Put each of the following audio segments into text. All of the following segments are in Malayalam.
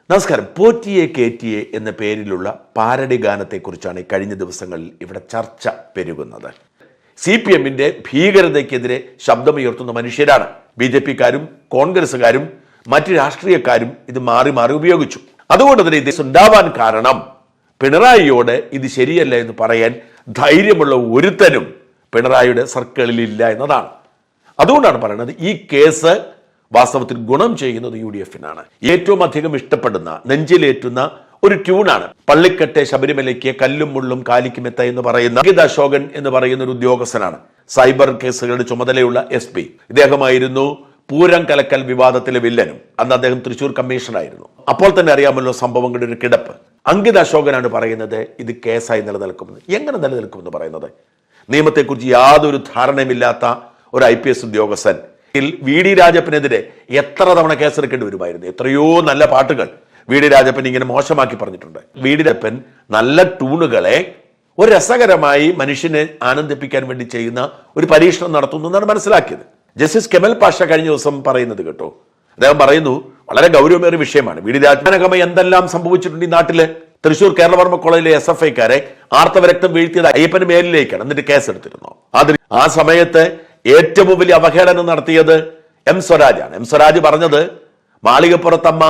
നമസ്കാരം. പോറ്റിയെ കേറ്റിയെ എന്ന പേരിലുള്ള പാരഡി ഗാനത്തെക്കുറിച്ചാണ് കഴിഞ്ഞ ദിവസങ്ങളിൽ ഇവിടെ ചർച്ച പെരുകുന്നത്. CPM-ന്റെ ഭീകരതയ്ക്കെതിരെ ശബ്ദമുയർത്തുന്ന മനുഷ്യരാണ്. BJP-ക്കാരും കോൺഗ്രസ്സുകാരും മറ്റ് രാഷ്ട്രീയക്കാരും ഇത് മാറി മാറി ഉപയോഗിച്ചു. അതുകൊണ്ട് തന്നെ ഇത് ഉണ്ടാവാൻ കാരണം പിണറായിയോട് ഇത് ശരിയല്ല എന്ന് പറയാൻ ധൈര്യമുള്ള ഒരുത്തനും പിണറായിയുടെ സർക്കിളിൽ ഇല്ല എന്നതാണ്. അതുകൊണ്ടാണ് പറയുന്നത് ഈ കേസ് വാസ്തവത്തിൽ ഗുണം ചെയ്യുന്നത് UDF-നാണ്. ഏറ്റവും അധികം ഇഷ്ടപ്പെടുന്ന നെഞ്ചിലേറ്റുന്ന ഒരു ട്യൂണാണ് പള്ളിക്കെട്ടെ ശബരിമലയ്ക്ക് കല്ലും മുള്ളും കാലിക്കുമെത്ത എന്ന് പറയുന്ന അങ്കിത് അശോകൻ എന്ന് പറയുന്ന ഒരു ഉദ്യോഗസ്ഥനാണ്. സൈബർ കേസുകളുടെ ചുമതലയുള്ള SP. ഇദ്ദേഹമായിരുന്നു പൂരം കലക്കൽ വിവാദത്തിലെ വില്ലനും. അന്ന് അദ്ദേഹം തൃശൂർ കമ്മീഷണറായിരുന്നു. അപ്പോൾ തന്നെ അറിയാമല്ലോ സംഭവങ്ങളുടെ ഒരു കിടപ്പ്. അങ്കിത് അശോകനാണ് പറയുന്നത് ഇത് കേസായി നിലനിൽക്കുമെന്ന്. എങ്ങനെ നിലനിൽക്കുമെന്ന് പറയുന്നത്? നിയമത്തെക്കുറിച്ച് യാതൊരു ധാരണയുമില്ലാത്ത ഒരു IPS ഉദ്യോഗസ്ഥൻ VD രാജപ്പനെതിരെ എത്ര തവണ കേസെടുക്കേണ്ടി വരുമായിരുന്നു. എത്രയോ നല്ല പാട്ടുകൾ VD രാജപ്പൻ ഇങ്ങനെ മോശമാക്കി പറഞ്ഞിട്ടുണ്ട്. VD രാജപ്പൻ നല്ല ട്യൂണുകളെ ഒരു രസകരമായി മനുഷ്യനെ ആനന്ദിപ്പിക്കാൻ വേണ്ടി ചെയ്യുന്ന ഒരു പരീക്ഷണം നടത്തുന്നു എന്നാണ് മനസ്സിലാക്കിയത്. ജസ്റ്റിസ് കെമൽ പാഷ കഴിഞ്ഞ ദിവസം പറയുന്നത് കേട്ടോ. അദ്ദേഹം പറയുന്നു വളരെ ഗൗരവമേറിയ വിഷയമാണ്. VD രാജപ്പനകമ എന്തെല്ലാം സംഭവിച്ചിട്ടുണ്ട് ഈ നാട്ടില്. തൃശൂർ കേരളവർമ്മ കോളേജിലെ SFI-ക്കാരെ ആർത്തവരക്തം വീഴ്ത്തിയത് അയ്യപ്പന് മേലിലേക്കാണ്. എന്നിട്ട് കേസെടുത്തിരുന്നു. ആ സമയത്ത് ഏറ്റവും വലിയ അവഹേളനം നടത്തിയത് M സ്വരാജാണ്. M സ്വരാജ് പറഞ്ഞത് മാളികപ്പുറത്തമ്മ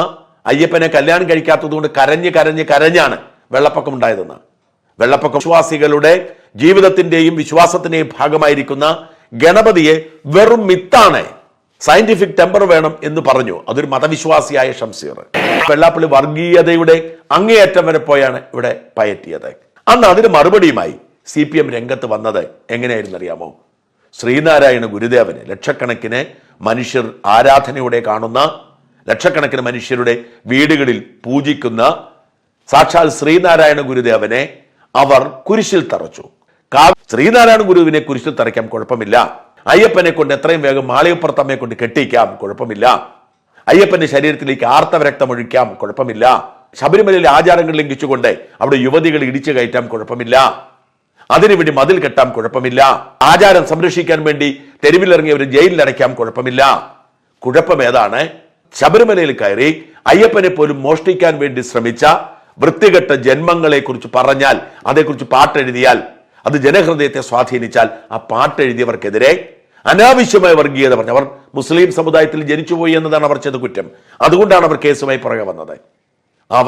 അയ്യപ്പനെ കല്യാണം കഴിക്കാത്തത് കൊണ്ട് കരഞ്ഞാണ് വെള്ളപ്പൊക്കം ഉണ്ടായതെന്ന്. വെള്ളപ്പൊക്കം വിശ്വാസികളുടെ ജീവിതത്തിന്റെയും വിശ്വാസത്തിന്റെയും ഭാഗമായിരിക്കുന്ന ഗണപതിയെ വെറും മിത്താണ്, സയന്റിഫിക് ടെമ്പർ വേണം എന്ന് പറഞ്ഞു. അതൊരു മതവിശ്വാസിയായ ഷംസീർ. വെള്ളാപ്പള്ളി വർഗീയതയുടെ അങ്ങേയറ്റം വരെ പോയാണ് ഇവിടെ പയറ്റിയത്. അന്ന് അതിന് മറുപടിയുമായി CPM രംഗത്ത് വന്നത് എങ്ങനെയായിരുന്നു അറിയാമോ? ശ്രീനാരായണ ഗുരുദേവന് ലക്ഷക്കണക്കിന് മനുഷ്യർ ആരാധനയോടെ കാണുന്ന, ലക്ഷക്കണക്കിന് മനുഷ്യരുടെ വീടുകളിൽ പൂജിക്കുന്ന സാക്ഷാൽ ശ്രീനാരായണ ഗുരുദേവനെ അവർ കുരിശിൽ തറച്ചു. ശ്രീനാരായണ ഗുരുവിനെ കുരിശിൽ തറയ്ക്കാൻ കുഴപ്പമില്ല. അയ്യപ്പനെ കൊണ്ട് എത്രയും വേഗം മാളികപ്പുറത്തമ്മയെ കൊണ്ട് കെട്ടിക്കാം, കുഴപ്പമില്ല. അയ്യപ്പന്റെ ശരീരത്തിലേക്ക് ആർത്തവരക്തം ഒഴിക്കാം, കുഴപ്പമില്ല. ശബരിമലയിലെ ആചാരങ്ങൾ ലംഘിച്ചുകൊണ്ട് അവിടെ യുവതികൾ ഇടിച്ചു കയറ്റാം, കുഴപ്പമില്ല. അതിനുവേണ്ടി മതിൽ കെട്ടാം, കുഴപ്പമില്ല. ആചാരം സംരക്ഷിക്കാൻ വേണ്ടി തെരുവിലിറങ്ങിയവർ ജയിലിൽ അടയ്ക്കാം, കുഴപ്പമില്ല. കുഴപ്പം ഏതാണ്? ശബരിമലയിൽ കയറി അയ്യപ്പനെ പോലും മോഷ്ടിക്കാൻ വേണ്ടി ശ്രമിച്ച വൃത്തികെട്ട ജന്മങ്ങളെ കുറിച്ച് പറഞ്ഞാൽ, അതേക്കുറിച്ച് പാട്ടെഴുതിയാൽ, അത് ജനഹൃദയത്തെ സ്വാധീനിച്ചാൽ ആ പാട്ടെഴുതിയവർക്കെതിരെ അനാവശ്യമായ വർഗീയത പറഞ്ഞു. അവർ മുസ്ലിം സമുദായത്തിൽ ജനിച്ചുപോയി എന്നതാണ് അവർ ചെയ്ത കുറ്റം. അതുകൊണ്ടാണ് അവർ കേസുമായി പുറകെ വന്നത്. അവർ